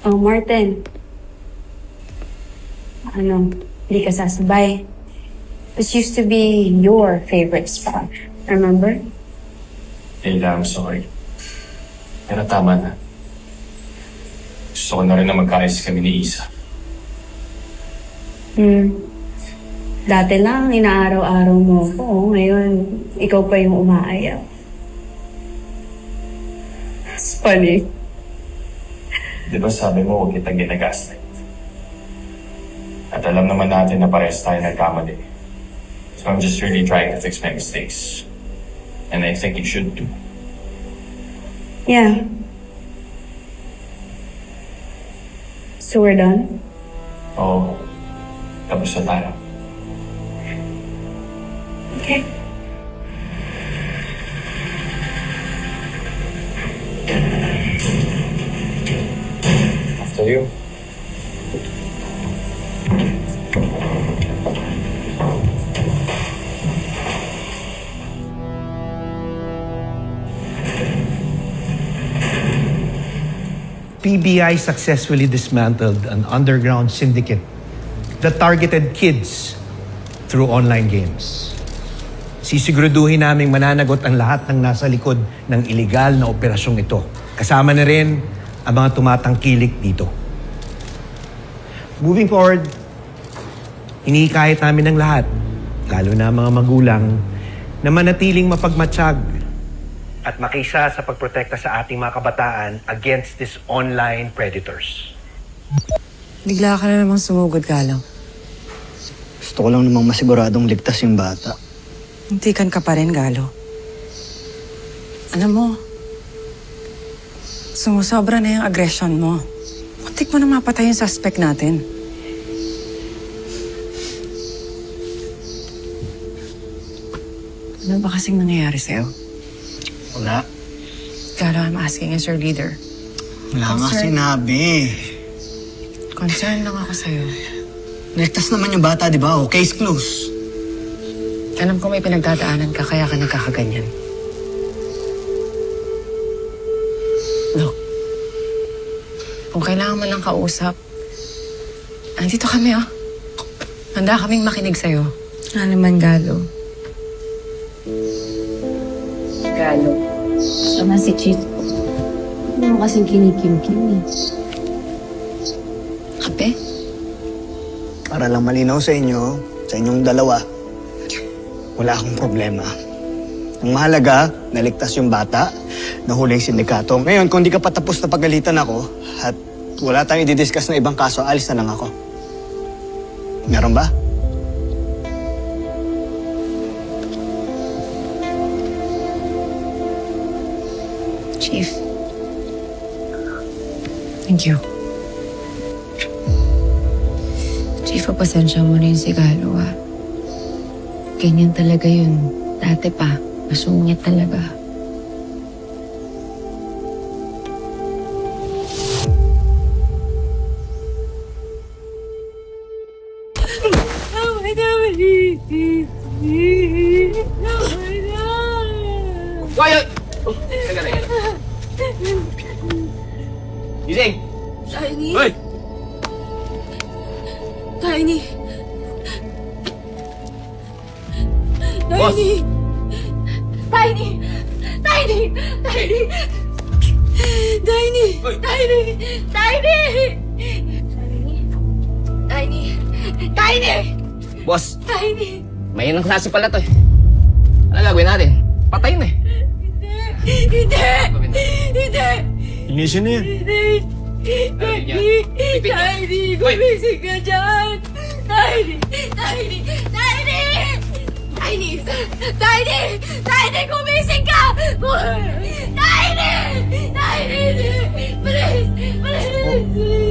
Oh, Martin. Ano, hindi ka sasabay. This used to be your favorite spot. Remember? Leila, I'm sorry. Pero tama na. Gusto ko na rin na magkaayos kami ni Isa. Dati lang, inaaraw-araw mo ko. Ngayon, ikaw pa yung umaayaw. It's funny. Di ba sabi mo huwag kitang ginagaslight? At alam naman natin na parehas tayo nagkamali. So I'm just really trying to fix my mistakes. And I think you should too. Yeah. So we're done? Oo. Tapos na tayo. Okay. After you. PBI successfully dismantled an underground syndicate that targeted kids through online games. Sisiguraduhin naming mananagot ang lahat ng nasa likod ng iligal na operasyong ito. Kasama na rin ang mga tumatangkilik dito. Moving forward, hinihikayat namin ng lahat, lalo na mga magulang, na manatiling mapagmatsyag at makisa sa pagprotekta sa ating mga kabataan against these online predators. Bigla ka na namang sumugod, Galo. Gusto ko lang namang masiguradong ligtas yung bata. Muntikan ka pa rin, Galo. Alam mo, sumusobra na yung aggression mo. Muntik mo na mapatay yung suspect natin. Ano ba kasing nangyayari sa'yo? Wala. Galo, I'm asking as your leader. Wala nga sinabi. Concerned lang ako sa'yo. Ligtas naman yung bata, di ba? O, case closed. Alam ko may pinagdadaanan ka, kaya ka nagkakaganyan. Look, kung kailangan mo ng kausap, andito kami, oh. Handa kaming makinig sa'yo. Ano naman, Galo? Galo. Tama si Chief. Ano mo kasing kinikim-kim eh. Kape? Para lang malinaw sa inyo, sa inyong dalawa, wala akong problema. Ang mahalaga, naligtas yung bata, nahuli yung sindikato. Ngayon, kung di ka pa tapos na pagalitan ako, at wala tayong i-discuss na ibang kaso, alis na lang ako. Meron ba? Chief. Thank you. Chief, pasensya mo na yung si Galo, ah. Ganyan talaga yun. Dati pa, masungit talaga. Oh my God! Oh my God! Quiet! Oh, teka na. Gising! Tiny! Hoy! Tiny! Boss! Tiny! Tiny! Tiny! Tiny! Tiny! Hoy! Tiny! Tiny! Tiny! Tiny! Boss, Tiny! may inang klase pala to eh. Ano gagawin natin? Patayin eh. Hindi! Hindi! Inisin na yan. Tiny! Tiny! Gumising ka dyan! Tiny! Tiny! Tiny! Tiny! Tiny! Tiny! Gumising ka! Tiny! Tiny! Please! Please!